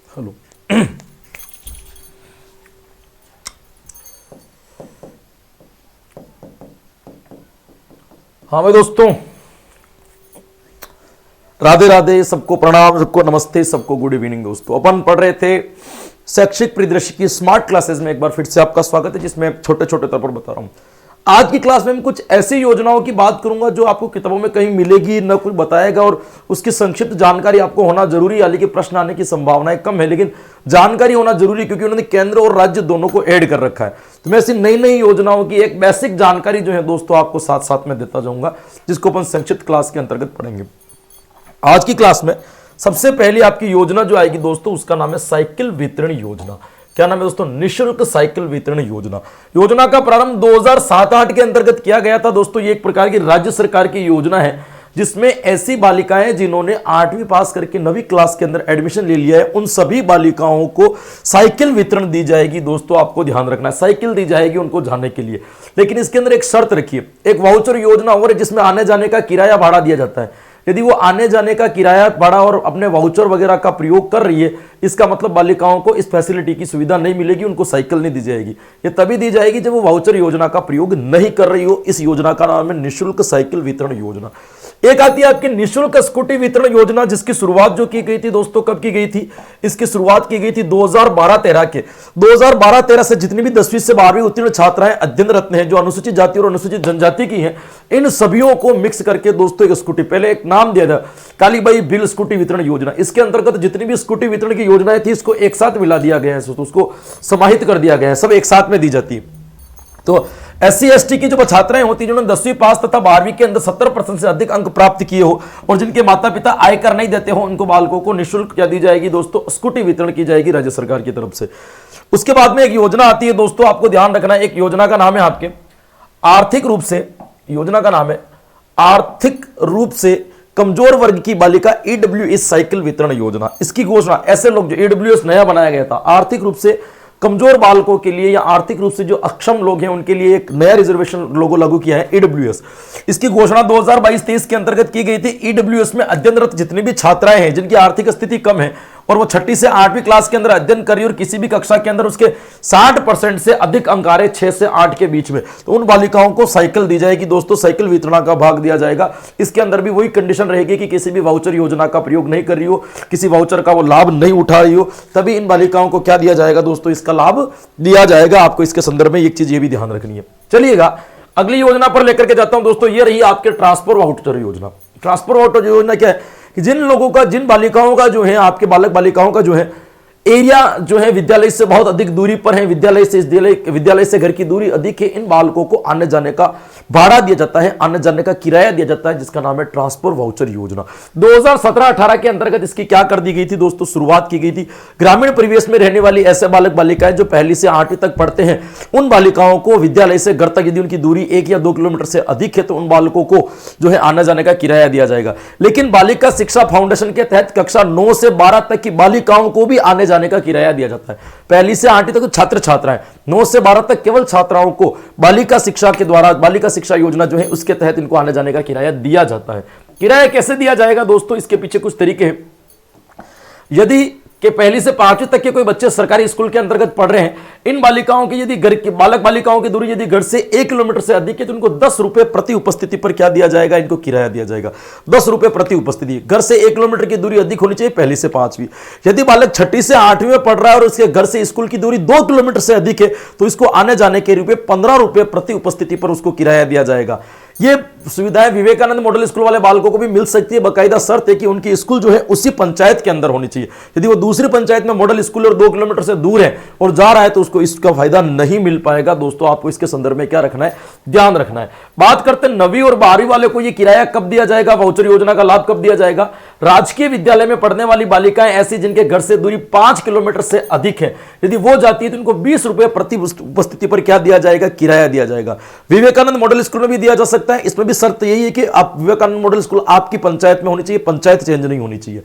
Hello. हाँ भाई दोस्तों, राधे राधे, सबको प्रणाम, सबको नमस्ते, सबको गुड इवनिंग। दोस्तों अपन पढ़ रहे थे शैक्षिक परिदृश्य की स्मार्ट क्लासेस में। एक बार फिर से आपका स्वागत है, जिसमें छोटे छोटे तौर पर बता रहा हूं। आज की क्लास में मैं कुछ ऐसी योजनाओं की बात करूंगा जो आपको किताबों में कहीं मिलेगी न, कुछ बताएगा, और उसकी संक्षिप्त जानकारी आपको होना जरूरी है। हालांकि प्रश्न आने की संभावनाएं कम है, लेकिन जानकारी होना जरूरी, क्योंकि उन्होंने केंद्र और राज्य दोनों को ऐड कर रखा है। तो मैं ऐसी नई नई योजनाओं की एक बेसिक जानकारी जो है दोस्तों आपको साथ साथ में देता जाऊंगा, जिसको अपन संक्षिप्त क्लास के अंतर्गत पढ़ेंगे। आज की क्लास में सबसे पहली आपकी योजना जो आएगी दोस्तों, उसका नाम है साइकिल वितरण योजना। क्या नाम है दोस्तों? निःशुल्क साइकिल वितरण योजना। योजना का प्रारंभ 2007-8 के अंतर्गत किया गया था दोस्तों। ये एक प्रकार की राज्य सरकार की योजना है, जिसमें ऐसी बालिकाएं जिन्होंने 8वीं पास करके 9वीं क्लास के अंदर एडमिशन ले लिया है, उन सभी बालिकाओं को साइकिल वितरण दी जाएगी। दोस्तों आपको ध्यान रखना है, साइकिल दी जाएगी उनको जाने के लिए, लेकिन इसके अंदर एक शर्त रखिए। एक वाउचर योजना और जिसमें आने जाने का किराया भाड़ा दिया जाता है। यदि वो आने जाने का किराया भाड़ा और अपने वाउचर वगैरह का प्रयोग कर रही है, इसका मतलब बालिकाओं को इस फैसिलिटी की सुविधा नहीं मिलेगी, उनको साइकिल नहीं दी जाएगी। ये तभी दी जाएगी जब वो वाउचर योजना का प्रयोग नहीं कर रही हो। इस योजना का नाम है निःशुल्क साइकिल वितरण योजना। एक आती है आपकी निःशुल्क स्कूटी वितरण योजना, जिसकी शुरुआत जो की गई थी दोस्तों, कब की गई थी? इसकी शुरुआत की गई थी 2012-13 के। 2012-13 से जितनी भी 10वीं से 12वीं उत्तीर्ण छात्राएं अध्ययनरत हैं, जो अनुसूचित जाति और अनुसूचित जनजाति की हैं, इन सभियों को मिक्स करके दोस्तों एक स्कूटी, पहले एक नाम दिया था कालीबाई बिल स्कूटी वितरण योजना। इसके अंतर्गत जितनी भी स्कूटी वितरण की योजनाएं थी, इसको एक साथ मिला दिया गया है, तो उसको समाहित कर दिया गया है, सब एक साथ में दी जाती है। तो SC/ST की जो छात्राएं होती हैं, जिन्होंने 10वीं पास तथा 12वीं के अंदर 70% से अधिक अंक प्राप्त किए हो और जिनके माता पिता आयकर नहीं देते हो, उनको बालकों को निःशुल्क क्या दी जाएगी दोस्तों? स्कूटी वितरण की जाएगी राज्य सरकार की तरफ से। उसके बाद में एक योजना आती है दोस्तों, आपको ध्यान रखना है। एक योजना का नाम है आपके आर्थिक रूप से, योजना का नाम है आर्थिक रूप से कमजोर वर्ग की बालिका EWS साइकिल वितरण योजना। इसकी घोषणा ऐसे लोग, जो EWS नया बनाया गया था, आर्थिक रूप से कमजोर बालकों के लिए या आर्थिक रूप से जो अक्षम लोग हैं उनके लिए एक नया रिजर्वेशन लोगो लागू किया है, EWS। इसकी घोषणा 2022-23 के अंतर्गत की गई थी। EWS में अध्ययनरत जितनी भी छात्राएं हैं जिनकी आर्थिक स्थिति कम है और वो 6ठी से 8वीं क्लास के अंदर अध्ययन कर रही है और किसी भी कक्षा के अंदर उसके 60% से अधिक अंक आ रहे 6 से 8 के बीच में, तो उन बालिकाओं को साइकिल दी जाएगी दोस्तों, साइकिल वितरण का भाग दिया जाएगा। इसके अंदर भी वही कंडीशन रहेगी कि किसी भी वाउचर योजना का प्रयोग नहीं कर रही हो, किसी वाउचर का वो लाभ नहीं उठा रही हो, तभी इन बालिकाओं को क्या दिया जाएगा दोस्तों? इसका लाभ दिया जाएगा। आपको इसके संदर्भ में एक चीज ये भी ध्यान रखनी है। चलिएगा अगली योजना पर लेकर के जाता हूं दोस्तों। ये रही आपके ट्रांसफर वाउचर योजना। ट्रांसफर वाउचर योजना क्या है कि जिन लोगों का, जिन बालिकाओं का जो है, आपके बालक बालिकाओं का जो है एरिया जो है विद्यालय से बहुत अधिक दूरी पर है, विद्यालय से घर की दूरी अधिक है, इन बालकों को आने जाने का भाड़ा दिया जाता है, आने जाने का किराया दिया जाता है, जिसका नाम है ट्रांसफर वाउचर योजना। 2017-18 के अंतर्गत इसकी क्या कर दी गई थी दोस्तों? शुरुआत की गई थी। ग्रामीण परिवेश में रहने वाली ऐसे बालक बालिकाएं जो 1ली से 8वीं तक पढ़ते हैं, उन बालिकाओं को विद्यालय से घर तक यदि उनकी दूरी 1 या 2 किलोमीटर से अधिक है, तो उन बालकों को जो है आने जाने का किराया दिया जाएगा। लेकिन बालिका शिक्षा फाउंडेशन के तहत कक्षा 9 से 12 तक की बालिकाओं को भी आने जाने का किराया दिया जाता है। 1ली से 8वीं तक तो छात्र छात्राएं, 9 से 12 तक केवल छात्राओं को बालिका शिक्षा के द्वारा, बालिका शिक्षा योजना जो है उसके तहत इनको आने जाने का किराया दिया जाता है। किराया कैसे दिया जाएगा दोस्तों? इसके पीछे कुछ तरीके हैं। यदि कि 1ली से 5वीं तक के कोई बच्चे सरकारी स्कूल के अंतर्गत पढ़ रहे हैं, इन बालिकाओं की यदि घर की बालक बालिकाओं की दूरी यदि घर से 1 किलोमीटर से अधिक है, तो उनको 10 रुपए प्रति उपस्थिति पर क्या दिया जाएगा? इनको किराया दिया जाएगा 10 रुपए प्रति उपस्थिति। घर से 1 किलोमीटर की दूरी अधिक होनी चाहिए 1ली से 5वीं। यदि बालक 6ठी से 8वीं में पढ़ रहा है और उसके घर से स्कूल की दूरी 2 किलोमीटर से अधिक है, तो इसको आने जाने के रुपए 15 रुपए प्रति उपस्थिति पर उसको किराया दिया जाएगा। ये सुविधाएं विवेकानंद मॉडल स्कूल वाले बालकों को भी मिल सकती है। बाकायदा शर्त है कि उनकी स्कूल जो है उसी पंचायत के अंदर होनी चाहिए। यदि वो दूसरी पंचायत में मॉडल स्कूल और 2 किलोमीटर से दूर है और जा रहा है, तो उसको इसका फायदा नहीं मिल पाएगा। दोस्तों आपको इसके संदर्भ में क्या रखना है? ध्यान रखना है। बात करते हैं 9वीं और 12वीं वाले को ये किराया कब दिया जाएगा? वाउचर योजना का लाभ कब दिया जाएगा? राजकीय विद्यालय में पढ़ने वाली बालिकाएं ऐसी जिनके घर से दूरी 5 किलोमीटर से अधिक है, यदि वो जाती है तो उनको 20 रुपए प्रति उपस्थिति पर क्या दिया जाएगा? किराया दिया जाएगा। विवेकानंद मॉडल स्कूल में भी दिया जा सकता है। इसमें भी शर्त यही है कि आप विवेकानंद मॉडल स्कूल आपकी पंचायत में होनी चाहिए, पंचायत चेंज नहीं होनी चाहिए।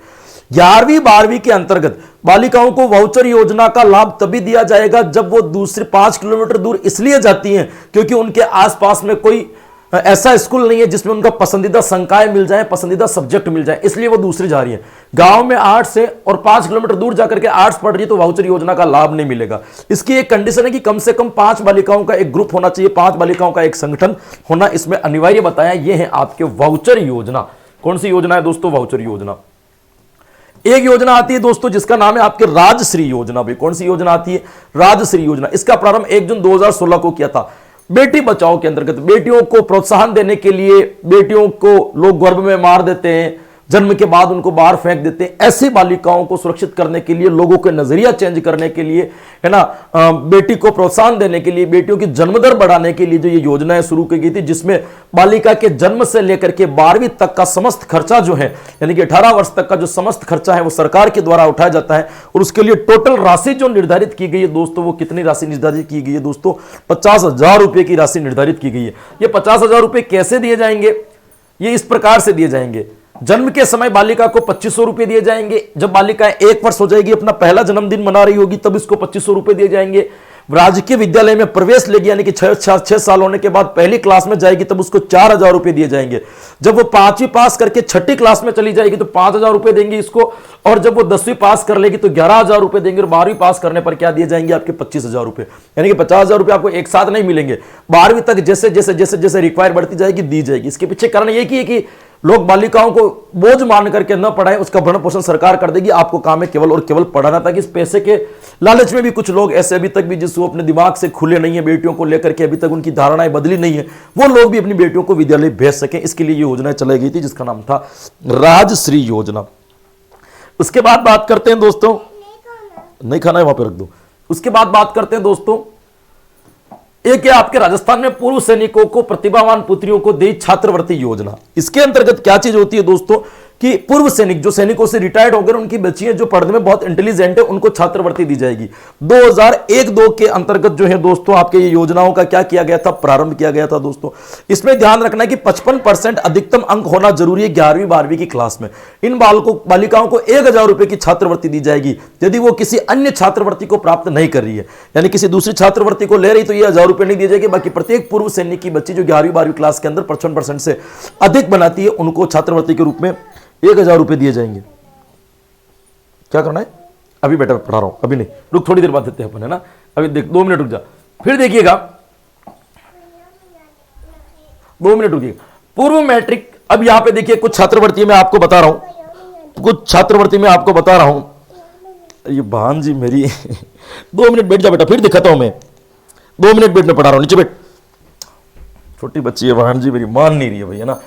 11वीं 12वीं के अंतर्गत बालिकाओं को वाउचर योजना का लाभ तभी दिया जाएगा जब वो दूसरे 5 किलोमीटर दूर इसलिए जाती हैं क्योंकि उनके आसपास में कोई ऐसा स्कूल नहीं है जिसमें उनका पसंदीदा संकाय मिल जाए, पसंदीदा सब्जेक्ट मिल जाए, इसलिए वो दूसरी जा रही है। गांव में आर्ट्स है और 5 किलोमीटर दूर जाकर के आर्ट्स पढ़ रही है तो वाउचर योजना का लाभ नहीं मिलेगा। इसकी एक कंडीशन है कि कम से कम 5 बालिकाओं का एक ग्रुप होना चाहिए, 5 बालिकाओं का एक संगठन होना इसमें अनिवार्य बताया। ये है आपके वाउचर योजना। कौन सी योजना है दोस्तों? वाउचर योजना। एक योजना आती है दोस्तों जिसका नाम है आपके राजश्री योजना। भी कौन सी योजना आती है? राजश्री योजना। इसका प्रारंभ 1 जून 2016 को किया था। बेटी बचाओ के अंतर्गत बेटियों को प्रोत्साहन देने के लिए, बेटियों को लोग गर्भ में मार देते हैं, जन्म के बाद उनको बाहर फेंक देते हैं, ऐसी बालिकाओं को सुरक्षित करने के लिए, लोगों के नजरिया चेंज करने के लिए, है ना, बेटी को प्रोत्साहन देने के लिए, बेटियों की जन्म दर बढ़ाने के लिए जो ये योजनाएं शुरू की गई थी, जिसमें बालिका के जन्म से लेकर के 12वीं तक का समस्त खर्चा जो है, यानी कि 18 वर्ष तक का जो समस्त खर्चा है वो सरकार के द्वारा उठाया जाता है। और उसके लिए टोटल राशि जो निर्धारित की गई है दोस्तों, वो कितनी राशि निर्धारित की गई है दोस्तों? 50,000 रुपए की राशि निर्धारित की गई है। ये 50,000 रुपए कैसे दिए जाएंगे? ये इस प्रकार से दिए जाएंगे। जन्म के समय बालिका को 2500 रुपए दिए जाएंगे। जब बालिका 1 वर्ष हो जाएगी, अपना पहला जन्मदिन मना रही होगी, तब इसको 2500 रुपए दिए जाएंगे। राजकीय विद्यालय में प्रवेश लेगी, यानी कि 6 साल होने के बाद पहली क्लास में जाएगी, तब उसको 4000 रुपए दिए जाएंगे। जब वो 5वीं पास करके 6ठी क्लास में चली जाएगी तो 5000 रुपए देंगे इसको। और जब वो 10वीं पास कर लेगी तो 11,000 रुपए देंगे। और 12वीं पास करने पर क्या दिए जाएंगे? आपके 25,000 रुपए, यानी कि 50,000 रुपए आपको एक साथ नहीं मिलेंगे। 12वीं तक जैसे जैसे जैसे जैसे रिक्वायर बढ़ती जाएगी दी जाएगी। इसके पीछे कारण ये है कि लोग बालिकाओं को बोझ मान करके न पढ़ाएं, उसका भरण पोषण सरकार कर देगी। आपको काम है केवल और केवल पढ़ाना, ताकि इस पैसे के लालच में भी कुछ लोग ऐसे अभी तक भी जिसको अपने दिमाग से खुले नहीं है, बेटियों को लेकर के अभी तक उनकी धारणाएं बदली नहीं है, वो लोग भी अपनी बेटियों को विद्यालय भेज सकें, इसके लिए ये योजना चलाई गई थी जिसका नाम था राजश्री योजना। उसके बाद बात करते हैं दोस्तों, नहीं खाना है वहां पर रख दो। उसके बाद बात करते हैं दोस्तों, एक है आपके राजस्थान में पूर्व सैनिकों को, प्रतिभावान पुत्रियों को दी छात्रवृत्ति योजना। इसके अंतर्गत क्या चीज होती है दोस्तों कि पूर्व सैनिक जो सैनिकों से रिटायर्ड हो गए, उनकी बच्चियां जो पढ़ने में बहुत इंटेलिजेंट है, उनको छात्रवृत्ति दी जाएगी। 2001-2 के अंतर्गत जो है दोस्तों आपके ये योजनाओं का क्या किया गया था? प्रारंभ किया गया था दोस्तों। इसमें ध्यान रखना है कि 55% अधिकतम अंक होना जरूरी है 11वीं 12वीं की क्लास में। इन बालिकाओं को 1000 रुपए की छात्रवृत्ति दी जाएगी यदि वो किसी अन्य छात्रवृत्ति को प्राप्त नहीं कर रही है, यानी किसी दूसरी छात्रवृत्ति को ले रही तो ये 1000 रुपए नहीं दी जाएगी। बाकी प्रत्येक पूर्व सैनिक की बच्ची जो 11वीं 12वीं क्लास के अंदर 55% से अधिक बनाती है, उनको छात्रवृत्ति के रूप में 1000 रुपए दिए जाएंगे। क्या करना है? अभी बेटा पढ़ा रहा हूं, अभी नहीं, रुक, थोड़ी देर बाद देते हैं अपन, है ना। अभी देख, 2 मिनट रुक जा, फिर देखिएगा, 2 मिनट रुकिएगा। पूर्व मैट्रिक, अब यहां पे देखिए कुछ छात्रवृत्ति मैं आपको बता रहा हूं, कुछ छात्रवृत्ति मैं आपको बता रहा हूं। ये बहन जी मेरी 2 मिनट बैठ जा बेटा, फिर दिखाता हूं मैं। 2 मिनट बैठ में पढ़ा रहा हूं, नीचे बैठ। छोटी बच्ची है बहन जी मेरी, मान नहीं रही है भाई, है ना।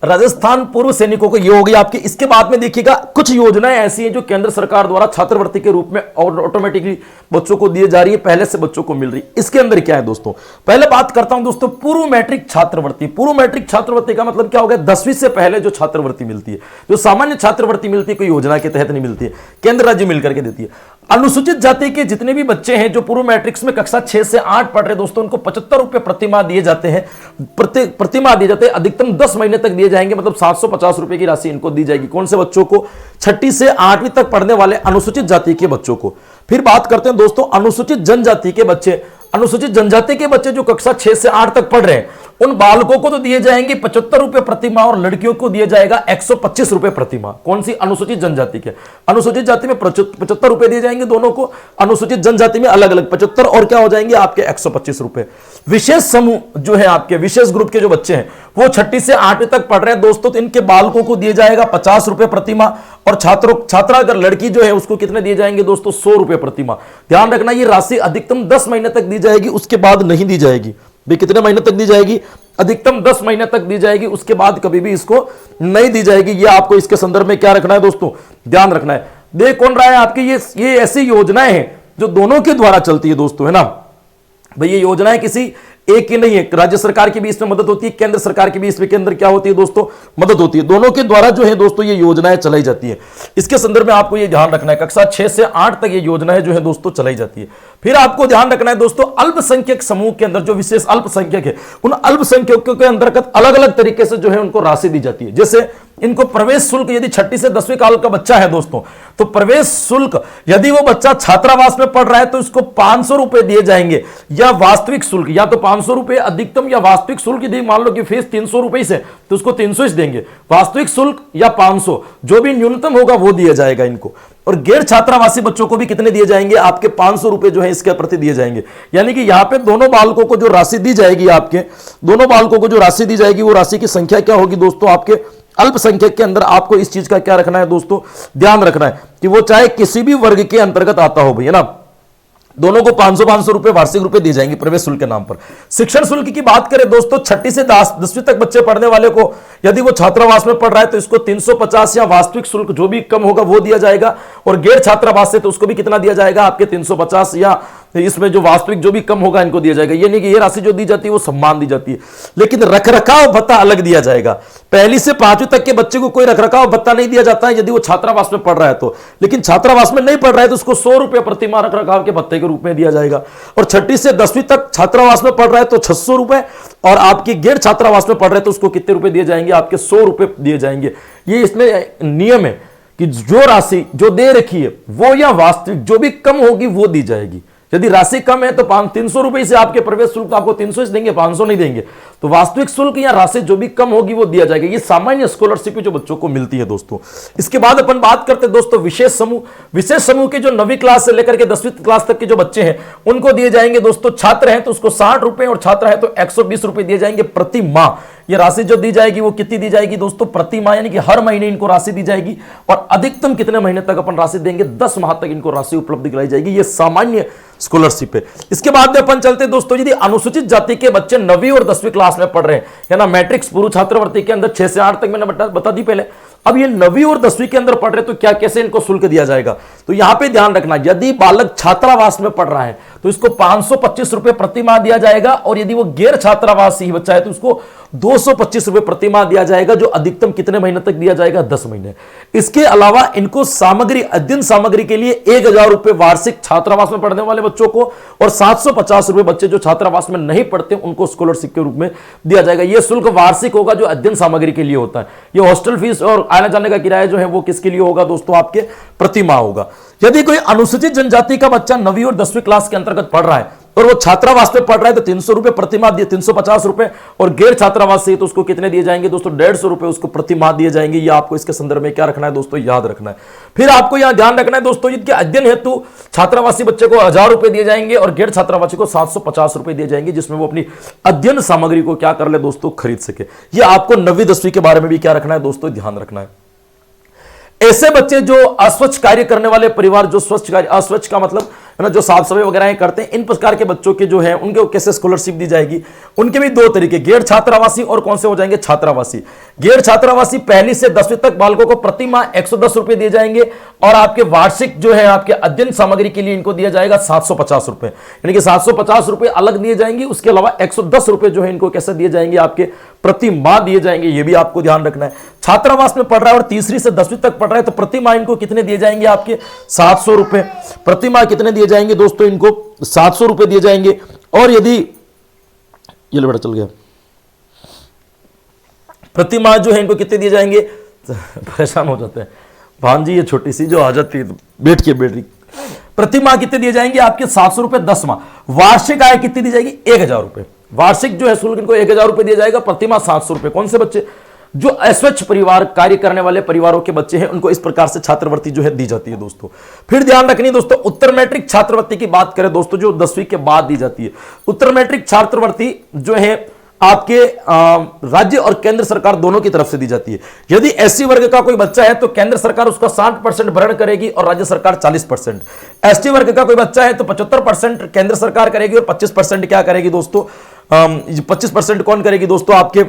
राजस्थान पूर्व सैनिकों को ये हो गई आपकी। इसके बाद में देखिएगा कुछ योजनाएं ऐसी हैं जो केंद्र सरकार द्वारा छात्रवृत्ति के रूप में ऑटोमेटिकली बच्चों को दिए जा रही है, पहले से बच्चों को मिल रही है। इसके अंदर क्या है दोस्तों? पहले बात करता हूं दोस्तों पूर्व मैट्रिक छात्रवृत्ति। पूर्व मैट्रिक छात्रवृत्ति का मतलब क्या हो गया? 10वीं से पहले जो छात्रवृत्ति मिलती है, जो सामान्य छात्रवृत्ति मिलती है, कोई योजना के तहत नहीं मिलती है, केंद्र राज्य मिलकर के देती है। अनुसूचित जाति के जितने भी बच्चे हैं जो पूर्व मैट्रिक्स में कक्षा 6 से 8 पढ़ रहे दोस्तों, उनको 75 रुपए प्रतिमाह दिए जाते हैं, प्रतिमाह दिए जाते हैं। अधिकतम 10 महीने तक दिए जाएंगे, मतलब 750 रुपए की राशि इनको दी जाएगी। कौन से बच्चों को? 6ठी से 8वीं तक पढ़ने वाले अनुसूचित जाति के बच्चों को। फिर बात करते हैं दोस्तों अनुसूचित जनजाति के बच्चे। अनुसूचित जनजाति के बच्चे जो कक्षा 6 से 8 तक पढ़ रहे हैं, उन बालकों को तो दिए जाएंगे 75 रुपए प्रतिमाह, और लड़कियों को दिया जाएगा 125 रुपए प्रतिमाह। कौन सी? अनुसूचित जनजाति के। अनुसूचित जाति में 75 रुपए दिए जाएंगे दोनों को, अनुसूचित जनजाति में अलग अलग 75, और क्या हो जाएंगे आपके 125 रुपए। विशेष समूह जो है आपके, विशेष ग्रुप के जो बच्चे हैं वो 6ठी से 8वीं तक पढ़ रहे हैं दोस्तों, तो इनके बालकों को दिए जाएगा 50 रुपए प्रतिमाह, और छात्रा अगर लड़की जो है उसको कितने दिए जाएंगे दोस्तों? 100 रुपए प्रतिमाह। ध्यान रखना ये राशि अधिकतम 10 महीने तक दी जाएगी, उसके बाद नहीं दी जाएगी। भाई कितने महीने तक दी जाएगी? अधिकतम 10 महीने तक दी जाएगी, उसके बाद कभी भी इसको नहीं दी जाएगी। ये आपको इसके संदर्भ में क्या रखना है दोस्तों? ध्यान रखना है। देख कौन रहा है आपकी? ये ऐसी योजनाएं हैं जो दोनों के द्वारा चलती है दोस्तों, है ना भाई। ये योजनाएं किसी एक ही नहीं है, राज्य सरकार की भी इसमें मदद होती है, केंद्र सरकार की भी इसमें के अंदर क्या होती है दोस्तों? मदद होती है। दोनों के द्वारा जो है दोस्तों ये योजनाएं चलाई जाती है। इसके संदर्भ में आपको ये ध्यान रखना है, कक्षा 6 से 8 तक ये योजनाएं जो है दोस्तों चलाई जाती है। फिर आपको ध्यान रखना है दोस्तों अल्पसंख्यक समूह के अंदर जो विशेष अल्पसंख्यक है, उन अल्पसंख्यकों के अंतर्गत अलग अलग तरीके से जो है उनको राशि दी जाती है। जैसे इनको प्रवेश शुल्क, यदि 6ठी से 10वीं काल का बच्चा है दोस्तों, तो प्रवेश शुल्क यदि वो बच्चा छात्रावास में पढ़ रहा है तो इसको 500 रुपए दिए जाएंगे, या वास्तविक शुल्क या तो 500 रुपए अधिकतम, या वास्तविक शुल्क यदि मान लो कि फीस 300 रुपए से तो उसको 300 ही देंगे, वास्तविक शुल्क या 500 जो भी न्यूनतम होगा वो दिया जाएगा इनको। और गैर छात्रावासी बच्चों को भी कितने दिए जाएंगे, आपके 500 रुपए जो है इसके प्रति दिए जाएंगे। यानी कि यहां पे दोनों बालकों को जो राशि दी जाएगी, आपके दोनों बालकों को जो राशि दी जाएगी वो राशि की संख्या क्या होगी दोस्तों, आपके अल्पसंख्यक के अंदर आपको इस चीज का क्या रखना है दोस्तों, ध्यान रखना है कि वो चाहे किसी भी वर्ग के अंतर्गत आता हो, भैया ना, दोनों को 500-500 रुपए वार्षिक रुपए दिए जाएंगे प्रवेश शुल्क के नाम पर। शिक्षण शुल्क की बात करें दोस्तों, 6ठी से 10वीं तक बच्चे पढ़ने वाले को यदि वो छात्रावास में पढ़ रहा है तो इसको 350 या वास्तविक शुल्क जो भी कम होगा वो दिया जाएगा, और गैर छात्रावास से तो उसको भी कितना दिया जाएगा, आपके 350 या इसमें जो वास्तविक जो भी कम होगा इनको दिया जाएगा। ये नहीं कि ये राशि जो दी जाती है वो सम्मान दी जाती है, लेकिन रखरखाव भत्ता अलग दिया जाएगा। 1ली से 5वीं तक के बच्चे को कोई रखरखाव भत्ता नहीं दिया जाता है यदि वो छात्रावास में पढ़ रहा है तो, लेकिन छात्रावास में नहीं पढ़ रहा है तो उसको 100 रुपए प्रति माह रखरखाव के भत्ते के रूप में दिया जाएगा। और 6ठी से 10वीं तक छात्रावास में पढ़ रहा है तो 600 रुपए, और आपके गैर छात्रावास में पढ़ रहे हैं तो उसको कितने रुपए दिए जाएंगे, आपके 100 रुपए दिए जाएंगे। ये इसमें नियम है कि जो राशि जो दे रखी है वो या वास्तविक जो भी कम होगी वो दी जाएगी। यदि राशि कम है तो 300 रुपए से आपके प्रवेश शुल्क आपको 300 देंगे, 500 नहीं देंगे, तो वास्तविक शुल्क या राशि जो भी कम होगी वो दिया जाएगा। ये सामान्य स्कॉलरशिप जो बच्चों को मिलती है दोस्तों। इसके बाद अपन बात करते हैं दोस्तों विशेष समूह। विशेष समूह के जो 9वीं क्लास से लेकर के 10वीं क्लास तक के जो बच्चे हैं उनको दिए जाएंगे दोस्तों, छात्र हैं तो उसको 60 रुपए और छात्र है तो 120 रुपए दिए जाएंगे प्रति माह। ये राशि जो दी जाएगी वो कितनी दी जाएगी दोस्तों, प्रति माह, यानी कि हर महीने इनको राशि दी जाएगी। और अधिकतम कितने महीने तक अपन राशि देंगे, 10 माह तक इनको राशि उपलब्ध कराई जाएगी। ये सामान्य स्कॉलरशिप है। इसके बाद अपन चलते दोस्तों, यदि अनुसूचित जाति के बच्चे 9वीं और 10वीं क्लास में पढ़ रहे हैं, है ना, मैट्रिक्स पूर्व छात्रवृत्ति के अंदर 6 से 8 तक मैंने बता दी पहले। अब ये 9वीं और 10वीं के अंदर पढ़ रहे तो क्या कैसे इनको शुल्क दिया जाएगा, तो यहां पे ध्यान रखना, यदि बालक छात्रावास में पढ़ रहा है तो इसको 525 रुपए प्रति माह दिया जाएगा, और यदि वो गैर छात्रावासी बच्चा है तो उसको 225 रुपए प्रति माह दिया जाएगा, जो अधिकतम कितने महीने तक दिया जाएगा, 10 महीने। इसके अलावा इनको सामग्री, अध्ययन सामग्री के लिए 1000 रुपए वार्षिक छात्रावास में पढ़ने वाले बच्चों को, और 750 रुपए बच्चे जो छात्रावास में नहीं पढ़ते उनको स्कॉलरशिप के रूप में दिया जाएगा। यह शुल्क वार्षिक होगा जो अध्ययन सामग्री के लिए होता है। यह हॉस्टल फीस और आने जाने का किराया जो है वो किसके लिए होगा दोस्तों, आपके प्रति माह होगा। यदि कोई अनुसूचित जनजाति का बच्चा 9वीं और 10वीं क्लास के अंतर्गत पढ़ रहा है और वो छात्रावास में पढ़ रहा है तो 300 रुपए प्रति माह दिए, 350 रुपए, और गैर छात्रावास से तो उसको कितने दिए जाएंगे दोस्तों, 150 रुपए उसको प्रति माह दिए जाएंगे। ये आपको इसके संदर्भ में क्या रखना है दोस्तों, याद रखना है। फिर आपको यहां ध्यान रखना है दोस्तों, जिनके अध्ययन हेतु छात्रावासी बच्चे को 1000 रुपए दिए जाएंगे और गैर छात्रावासी को 750 रुपए दिए जाएंगे, जिसमें वो अपनी अध्ययन सामग्री को क्या कर ले दोस्तों, खरीद सके। ये आपको 9वीं 10वीं के बारे में भी क्या रखना है दोस्तों, ध्यान रखना है। ऐसे बच्चे जो अस्वच्छ कार्य करने वाले परिवार, जो स्वच्छ कार्य, अस्वच्छ का मतलब है ना, जो साफ सफाई वगैरह करते हैं, इन प्रकार के बच्चों के जो है उनके कैसे स्कॉलरशिप दी जाएगी, उनके भी 2 तरीके, गैर छात्रावासी और कौन से हो जाएंगे, छात्रावासी। गैर छात्रावासी 1ली से 10वीं तक बालकों को प्रति माह 110 रुपए दिए जाएंगे, और आपके वार्षिक जो है आपके अध्ययन सामग्री के लिए इनको दिया जाएगा 750 रुपए, यानी कि 750 रुपए अलग दिए जाएंगे। उसके अलावा 110 रुपए जो है इनको कैसे दिए जाएंगे, आपके प्रति माह दिए जाएंगे। ये भी आपको ध्यान रखना है। छात्रावास में पढ़ रहा है और 3री से 10वीं तक पढ़ रहा है तो प्रति माह इनको कितने दिए जाएंगे, आपके 700 रुपए प्रति माह कितने दिए जाएंगे दोस्तों, इनको 700 रुपए दिए जाएंगे। और यदि ये बेटा चल गया, प्रति माह जो है इनको कितने दिए जाएंगे, परेशान हो जाते हैं भांजी, ये छोटी सी जो आ जाती है बैठ के बैठ रही, प्रति माह कितने दिए जाएंगे, आपके 700 रुपए 10 माह। वार्षिक आय कितनी दी जाएगी, 1000 रुपए। वार्षिक जो है शुल्क इनको 1000 रुपए दिया जाएगा, प्रति माह 700 रुपए। कौन से बच्चे, जो अस्वच्छ परिवार, कार्य करने वाले परिवारों के बच्चे हैं, उनको इस प्रकार से छात्रवृत्ति जो है दी जाती है दोस्तों। फिर ध्यान रखनी दोस्तों, उत्तर मैट्रिक छात्रवृत्ति की बात करें दोस्तों, जो 10वीं के बाद दी जाती है। उत्तर मैट्रिक छात्रवृत्ति जो है आपके राज्य और केंद्र सरकार दोनों की तरफ से दी जाती है। यदि एससी वर्ग का कोई बच्चा है तो केंद्र सरकार उसका 60% भरण करेगी और राज्य सरकार 40%। एसटी वर्ग का कोई बच्चा है तो 75% केंद्र सरकार करेगी और 25% क्या करेगी दोस्तों, 25% कौन करेगी दोस्तों, आपके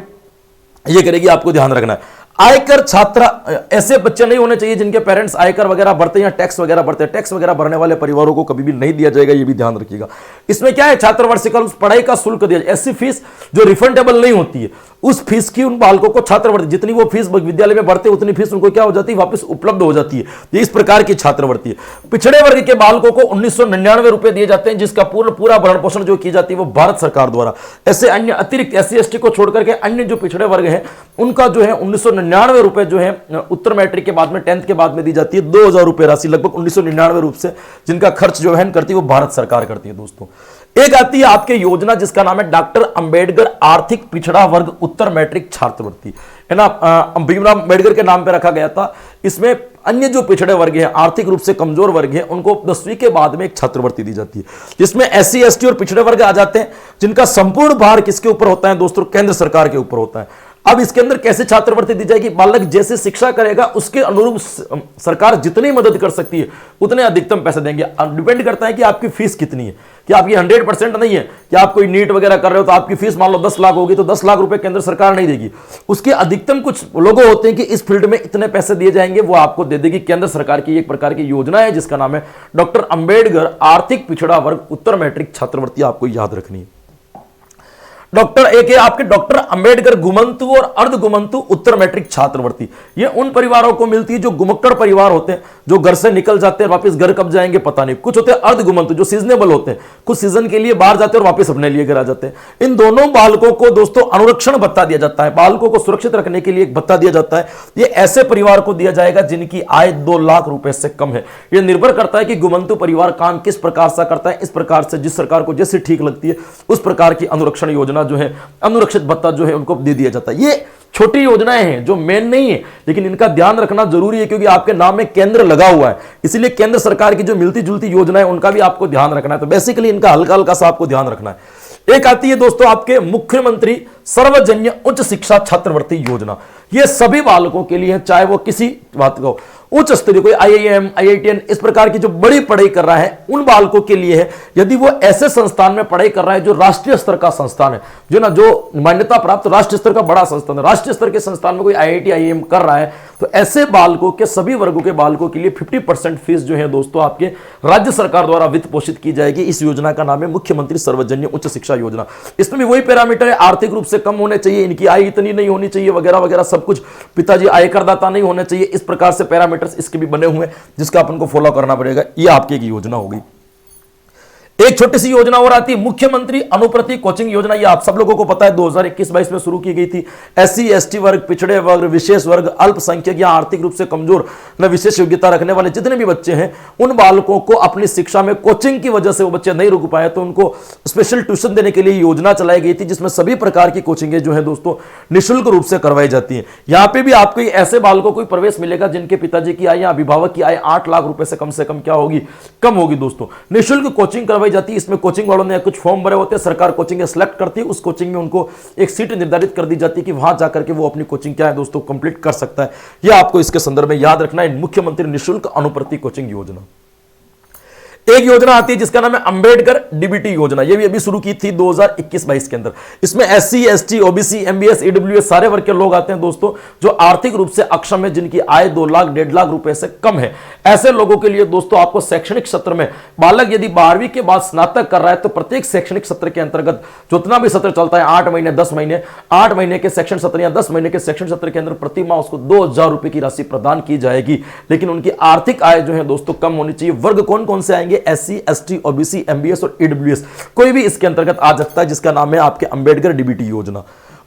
ये करेगी। आपको ध्यान रखना है। आयकर छात्रा, ऐसे बच्चे नहीं होने चाहिए जिनके पेरेंट्स आयकर वगैरह भरते हैं या टैक्स वगैरह भरते हैं। टैक्स वगैरह भरने वाले परिवारों को कभी भी नहीं दिया जाएगा, ये भी ध्यान रखिएगा। इसमें क्या है, छात्रवार्षिक पढ़ाई का शुल्क दिया जाए। ऐसी फीस जो रिफंडेबल नहीं होती है उस फीस की उन बालकों को छात्रवृत्ति, जितनी वो फीस विद्यालय में बढ़ते उतनी फीस उनको क्या हो जाती है, वापस उपलब्ध हो जाती है। ये इस प्रकार की छात्रवृत्ति है। पिछड़े वर्ग के बालकों को 1999 रुपए दिए जाते हैं, जिसका पूरा भरण पोषण जो की जाती है वो भारत सरकार द्वारा। ऐसे अन्य अतिरिक्त SC ST को छोड़कर के अन्य जो पिछड़े वर्ग हैं उनका जो है 1999 रुपए जो है उत्तर मैट्रिक के बाद में 10th के बाद में दी जाती है। 2000 रुपए राशि लगभग 1999 रूप से जिनका खर्च जो है करती है वो भारत सरकार करती है दोस्तों। एक आती है आपके योजना जिसका नाम है डॉक्टर अंबेडकर आर्थिक पिछड़ा वर्ग उत्तर मैट्रिक छात्रवृत्ति, है ना, भीमराव अंबेडकर के नाम पे रखा गया था। इसमें अन्य जो पिछड़े वर्ग हैं, आर्थिक रूप से कमजोर वर्ग हैं, उनको 10वीं के बाद में एक छात्रवृत्ति दी जाती है, जिसमें SC ST और पिछड़े वर्ग आ जाते हैं, जिनका संपूर्ण भार किसके ऊपर होता है दोस्तों, केंद्र सरकार के ऊपर होता है। अब इसके अंदर कैसे छात्रवृत्ति दी जाएगी, बालक जैसे शिक्षा करेगा उसके अनुरूप सरकार जितनी मदद कर सकती है उतने अधिकतम पैसे देंगे। डिपेंड करता है कि आपकी फीस कितनी है, कि आपकी 100% नहीं है कि आप कोई नीट वगैरह कर रहे हो तो आपकी फीस मान लो 10 लाख होगी तो 10 लाख रुपए केंद्र सरकार नहीं देगी। उसके अधिकतम कुछ लोग होते हैं कि इस फील्ड में इतने पैसे दिए जाएंगे, वो आपको दे देगी केंद्र सरकार की एक प्रकार की योजना है जिसका नाम है डॉक्टर अंबेडकर आर्थिक पिछड़ा वर्ग उत्तर मैट्रिक छात्रवृत्ति, आपको याद रखनी है। डॉक्टर एक है आपके डॉक्टर अंबेडकर गुमंतु और अर्ध गुमंतु उत्तर मैट्रिक छात्रवृत्ति। ये उन परिवारों को मिलती है जो गुमक्कड़ परिवार होते हैं, जो घर से निकल जाते हैं वापस घर कब जाएंगे पता नहीं। कुछ होते हैं अर्ध गुमंतु जो सीजनेबल होते हैं, कुछ सीजन के लिए बाहर जाते हैं और वापस अपने लिए घर आ जाते हैं। इन दोनों बालकों को दोस्तों अनुरक्षण भत्ता दिया जाता है, बालकों को सुरक्षित रखने के लिए एक भत्ता दिया जाता है। ये ऐसे परिवार को दिया जाएगा जिनकी आय 2 लाख रुपए से कम है। यह निर्भर करता है कि गुमंतु परिवार काम किस प्रकार से करता है। इस प्रकार से जिस सरकार को जैसे ठीक लगती है उस प्रकार की अनुरक्षण योजना जो है, अनुरक्षित भत्ता जो है उनको दे दिया जाता है। ये छोटी योजनाएं हैं जो मेन नहीं है, लेकिन इनका ध्यान रखना जरूरी है क्योंकि आपके नाम में केंद्र लगा हुआ है, इसीलिए केंद्र सरकार की जो मिलती जुलती योजनाएं उनका भी आपको ध्यान रखना है। तो बेसिकली इनका हल्का हल्का सा आपको ध्यान रखना है। एक आती है दोस्तों आपके मुख्यमंत्री सर्वजन्य उच्च शिक्षा छात्रवृत्ति योजना। ये सभी बालकों के लिए है, चाहे वो किसी बात को उच्च स्तरीय कोई IIM IITN इस प्रकार की जो बड़ी पढ़ाई कर रहा है उन बालकों के लिए है। यदि वो ऐसे संस्थान में पढ़ाई कर रहा है जो राष्ट्रीय स्तर का संस्थान है, जो ना जो मान्यता प्राप्त राष्ट्रीय स्तर का बड़ा संस्थान है, राष्ट्रीय स्तर के संस्थान में कोई IIT IIM कर रहा है, तो ऐसे बालकों के सभी वर्गों के बालकों के लिए 50% फीस जो है दोस्तों आपके राज्य सरकार द्वारा वित्त पोषित की जाएगी। इस योजना का नाम है मुख्यमंत्री सर्वजन्य उच्च शिक्षा योजना। इसमें भी वही पैरामीटर है, आर्थिक रूप से कम होने चाहिए, इनकी आय इतनी नहीं होनी चाहिए वगैरह वगैरह सब कुछ, पिताजी आयकरदाता नहीं होने चाहिए, इस प्रकार से पैरामीटर्स इसके भी बने हुए जिसका अपन को फॉलो करना पड़ेगा। ये आपकी एक योजना होगी। एक छोटी सी योजना और आती है मुख्यमंत्री अनुप्रति कोचिंग योजना। ये आप सब लोगों को पता है 2021-22 में शुरू की गई थी। SC ST वर्ग, पिछड़े वर्ग, विशेष वर्ग, अल्पसंख्यक या आर्थिक रूप से कमजोर न विशेष योग्यता रखने वाले जितने भी बच्चे हैं उन बालकों को अपनी शिक्षा में कोचिंग की वजह से वो बच्चे नहीं रुक पाए तो उनको स्पेशल ट्यूशन देने के लिए योजना चलाई गई थी, जिसमें सभी प्रकार की कोचिंगें जो है दोस्तों निःशुल्क रूप से करवाई जाती है। यहाँ पे भी आपको ऐसे बालकों को प्रवेश मिलेगा जिनके पिताजी की आय या अभिभावक की आय 8 लाख रुपए से कम क्या होगी, कम होगी दोस्तों। निःशुल्क कोचिंग करवाई जाती है। इसमें कोचिंग वालों ने कुछ फॉर्म भरे होते हैं, सरकार कोचिंग सेलेक्ट करती है, उस कोचिंग में उनको एक सीट निर्धारित कर दी जाती है कि वहां जाकर के वो अपनी कोचिंग क्या है दोस्तों कंप्लीट कर सकता है। यह आपको इसके संदर्भ में याद रखना है, मुख्यमंत्री निःशुल्क अनुप्रति कोचिंग योजना। एक योजना आती है जिसका नाम है अंबेडकर DBT योजना। ये भी अभी शुरू की थी 2021-22 के अंदर। इसमें SC ST OBC MBS EWS सारे वर्ग के लोग आते हैं दोस्तों जो आर्थिक रूप से अक्षम है, जिनकी आय 2 लाख 1.5 लाख रुपए से कम है। ऐसे लोगों के लिए दोस्तों आपको शैक्षणिक सत्र में बालक यदि 12वीं के बाद स्नातक कर रहा है तो प्रत्येक शैक्षणिक सत्र के अंतर्गत जितना भी सत्र चलता है 8 महीने 10 महीने 8 महीने के शैक्षणिक सत्र या 10 महीने के शैक्षणिक सत्र के अंदर प्रति माह उसको 2000 रुपए की राशि प्रदान की जाएगी। लेकिन उनकी आर्थिक आय जो है दोस्तों कम होनी चाहिए। वर्ग कौन कौन से आएंगे, SC ST OBC MBS और EWS कोई भी इसके अंतर्गत आ सकता है, जिसका नाम है आपके अंबेडकर DBT योजना।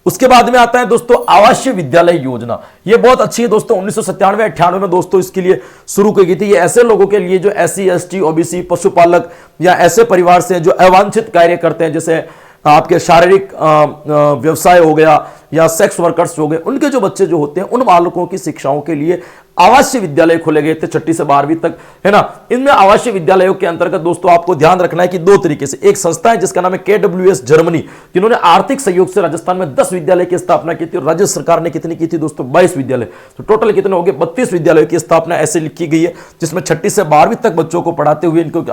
उसके बाद में आता है दोस्तों आवासीय विद्यालय योजना। ये बहुत अच्छी है दोस्तों, 1997-98 में दोस्तों इसके लिए शुरू की गई थी। ये ऐसे लोगों के लिए जो SC ST OBC पशुपालक या ऐसे परिवार से जो अवांछित कार्य करते हैं, जैसे आपके शारीरिक व्यवसाय हो गया या सेक्स वर्कर्स हो गए, उनके जो बच्चे जो होते हैं उन बालकों की शिक्षाओं के लिए आवासीय विद्यालय खोले गए थे 6ठी से 12वीं तक, है ना। इनमें आवासीय विद्यालयों के अंतर्गत दोस्तों आपको ध्यान रखना है कि 2 तरीके से, एक संस्था है जिसका नाम है KWS जर्मनी, जिन्होंने आर्थिक सहयोग से राजस्थान में 10 विद्यालय की स्थापना की थी और राज्य सरकार ने कितनी की थी दोस्तों 22 विद्यालय। तो टोटल कितने हो गए 32 विद्यालयों की स्थापना ऐसे लिखी गई है, जिसमें 6ठी से 12वीं तक बच्चों को पढ़ाते हुए इनको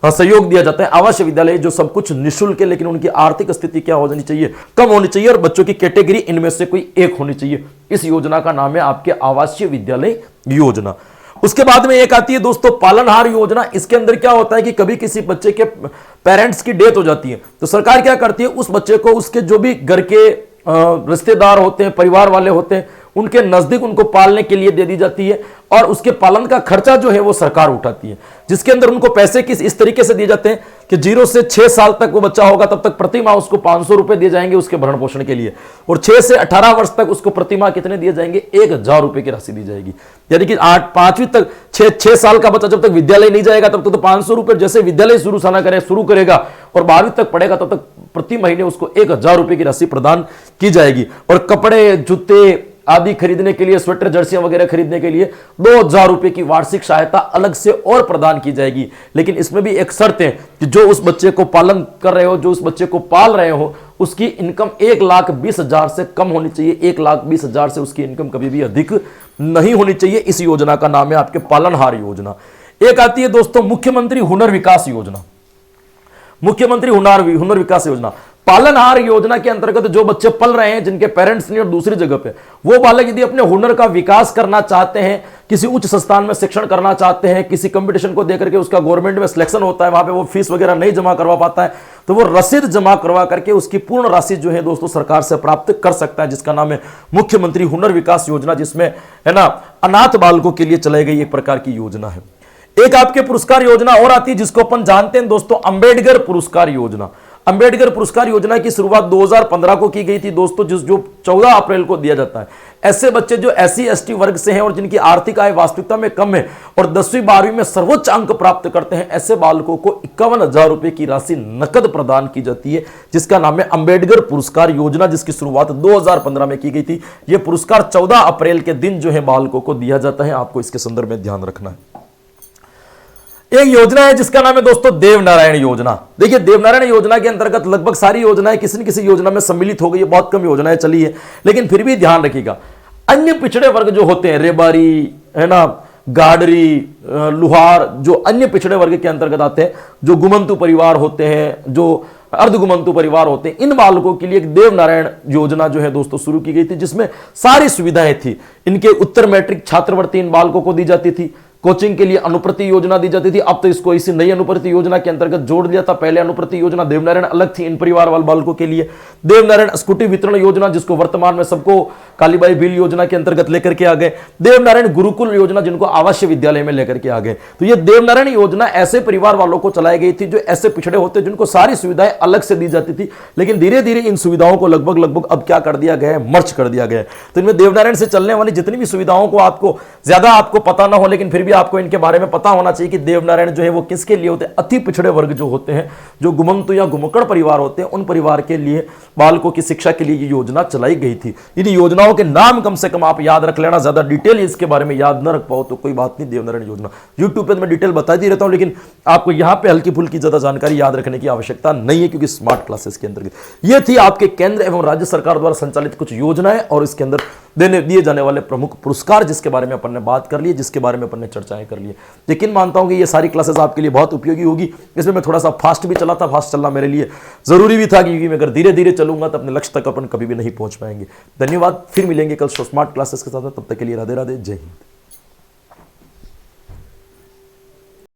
सहयोग दिया जाता है। आवासीय विद्यालय जो सब कुछ निःशुल्क है, लेकिन उनकी आर्थिक स्थिति क्या हो जानी चाहिए, कम होनी चाहिए, और बच्चों की कैटेगरी इनमें से कोई एक होनी चाहिए। इस योजना का नाम है आपके आवासीय विद्यालय योजना। उसके बाद में एक आती है दोस्तों पालनहार योजना। इसके अंदर क्या होता है कि कभी किसी बच्चे के पेरेंट्स की डेथ हो जाती है तो सरकार क्या करती है, उस बच्चे को उसके जो भी घर के रिश्तेदार होते हैं, परिवार वाले होते हैं, उनके नजदीक उनको पालने के लिए दे दी जाती है और उसके पालन का खर्चा जो है वो सरकार उठाती है, जिसके अंदर उनको पैसे किस इस तरीके से दिए जाते हैं कि 0 से 6 साल तक वो बच्चा होगा तब तक प्रति माह उसको 500 रुपए दिए जाएंगे उसके भरण पोषण के लिए, और 6 से 18 वर्ष तक उसको प्रति माह कितने दिए जाएंगे, 1000 रुपए की राशि दी जाएगी। यानी कि 5वीं तक 6 साल का बच्चा जब तक विद्यालय नहीं जाएगा तब तक तो 500 रुपए, जैसे विद्यालय शुरू करेगा और 12वीं तक पढ़ेगा तब तक प्रति महीने उसको 1000 रुपए की राशि प्रदान की जाएगी। और कपड़े, जूते आदि खरीदने के लिए, स्वेटर, जर्सियां वगैरह खरीदने के लिए 2000 रुपए की वार्षिक सहायता अलग से और प्रदान की जाएगी। लेकिन इसमें भी एक शर्त है कि जो उस बच्चे को पालन कर रहे हो, जो उस बच्चे को पाल रहे हो, उसकी इनकम 1,20,000 से कम होनी चाहिए। 1,20,000 से उसकी इनकम कभी भी अधिक नहीं होनी चाहिए। इस योजना का नाम है आपके पालनहार योजना। एक आती है दोस्तों मुख्यमंत्री हुनर विकास योजना। मुख्यमंत्री हुनर विकास योजना, पालनहार योजना के अंतर्गत जो बच्चे पल रहे हैं, जिनके पेरेंट्स नहीं और दूसरी जगह पे, वो बालक यदि अपने हुनर का विकास करना चाहते हैं, किसी उच्च संस्थान में शिक्षण करना चाहते हैं, किसी कंपटीशन को देकर के उसका गवर्नमेंट में सिलेक्शन होता है, वहां पे वो फीस वगैरह नहीं जमा करवा पाता है, तो वो रसीद जमा करवा करके उसकी पूर्ण राशि जो है दोस्तों सरकार से प्राप्त कर सकता है, जिसका नाम है मुख्यमंत्री हुनर विकास योजना, जिसमें है ना अनाथ बालकों के लिए चलाई गई एक प्रकार की योजना है। एक आपके पुरस्कार योजना और आती है जिसको अपन जानते हैं दोस्तों, अंबेडकर पुरस्कार योजना। अंबेडकर पुरस्कार योजना की शुरुआत 2015 को की गई थी दोस्तों, जो 14 अप्रैल को दिया जाता है। ऐसे बच्चे जो SC/ST वर्ग से हैं और जिनकी आर्थिक आय वास्तविकता में कम है और 10वीं 12वीं में सर्वोच्च अंक प्राप्त करते हैं, ऐसे बालकों को 51,000 रुपए की राशि नकद प्रदान की जाती है, जिसका नाम है अंबेडकर पुरस्कार योजना, जिसकी शुरुआत 2015 में की गई थी। यह पुरस्कार 14 अप्रैल के दिन जो है बालकों को दिया जाता है। आपको इसके संदर्भ में ध्यान रखना है। एक योजना है जिसका नाम है दोस्तों देवनारायण योजना। देखिए देवनारायण योजना के अंतर्गत लगभग सारी योजनाएं किसी न किसी योजना में सम्मिलित हो गई है, बहुत कम योजनाएं चली है, लेकिन फिर भी ध्यान रखिएगा अन्य पिछड़े वर्ग जो होते हैं, रेबारी है ना, गाडरी, लुहार, जो अन्य पिछड़े वर्ग के अंतर्गत आते हैं, जो गुमंतु परिवार होते हैं, जो अर्धगुमंतु परिवार होते हैं, इन बालकों के लिए एक देवनारायण योजना जो है दोस्तों शुरू की गई थी, जिसमें सारी सुविधाएं थी। इनके उत्तर मैट्रिक छात्रवृत्ति इन बालकों को दी जाती थी, कोचिंग के लिए अनुप्रति योजना दी जाती थी। अब तो इसको इसी नई अनुप्रति योजना के अंतर्गत जोड़ दिया था। पहले अनुप्रति योजना देवनारायण अलग थी इन परिवार वाले बालकों के लिए। देवनारायण स्कूटी वितरण योजना, जिसको वर्तमान में सबको कालीबाई बिल योजना के अंतर्गत लेकर के आ गए। देवनारायण गुरुकुल योजना, जिनको आवासीय विद्यालय में लेकर के आ गए। तो ये देवनारायण योजना ऐसे परिवार वालों को चलाई गई थी जो ऐसे पिछड़े होते, जिनको सारी सुविधाएं अलग से दी जाती थी, लेकिन धीरे धीरे इन सुविधाओं को लगभग अब क्या कर दिया गया है, मर्ज कर दिया गया है। तो इनमें देवनारायण से चलने वाली जितनी भी सुविधाओं को आपको ज्यादा आपको पता ना हो, लेकिन फिर भी आपको इनके बारे में पता होना चाहिए कि देवनारायण जो है वो किसके लिए होते हैं। अति पिछड़े वर्ग जो होते हैं, जो गुमंतु या घुमक्कड़ परिवार होते हैं, उन परिवार के लिए बालकों की शिक्षा के लिए ये योजना चलाई गई थी। इन योजनाओं के नाम कम से कम आप याद रख लेना, ज्यादा डिटेल इसके बारे में याद न रख पाओ तो कोई बात नहीं। देवनारायण योजना यूट्यूब पे मैं डिटेल बता ही रहता हूं, लेकिन आपको यहां पे हल्की फुल्की ज्यादा जानकारी याद रखने की आवश्यकता नहीं है, क्योंकि स्मार्ट क्लासेस के अंतर्गत ये थी आपके केंद्र एवं राज्य सरकार द्वारा संचालित कुछ योजनाएं और इसके अंदर दिए जाने वाले प्रमुख पुरस्कार, जिसके बारे में अपन ने बात कर ली, जिसके बारे में अपन ने चर्चाएं कर ली। लेकिन मानता हूं कि ये सारी क्लासेस आपके लिए बहुत उपयोगी होगी। इसमें मैं थोड़ा सा फास्ट भी चला था, फास्ट चलना मेरे लिए जरूरी भी था, क्योंकि मैं अगर धीरे धीरे चलूंगा तो अपने लक्ष्य तक अपन कभी भी नहीं पहुंच पाएंगे। धन्यवाद, फिर मिलेंगे कल स्मार्ट क्लासेस के साथ। तब तक के लिए राधे राधे, जय हिंद।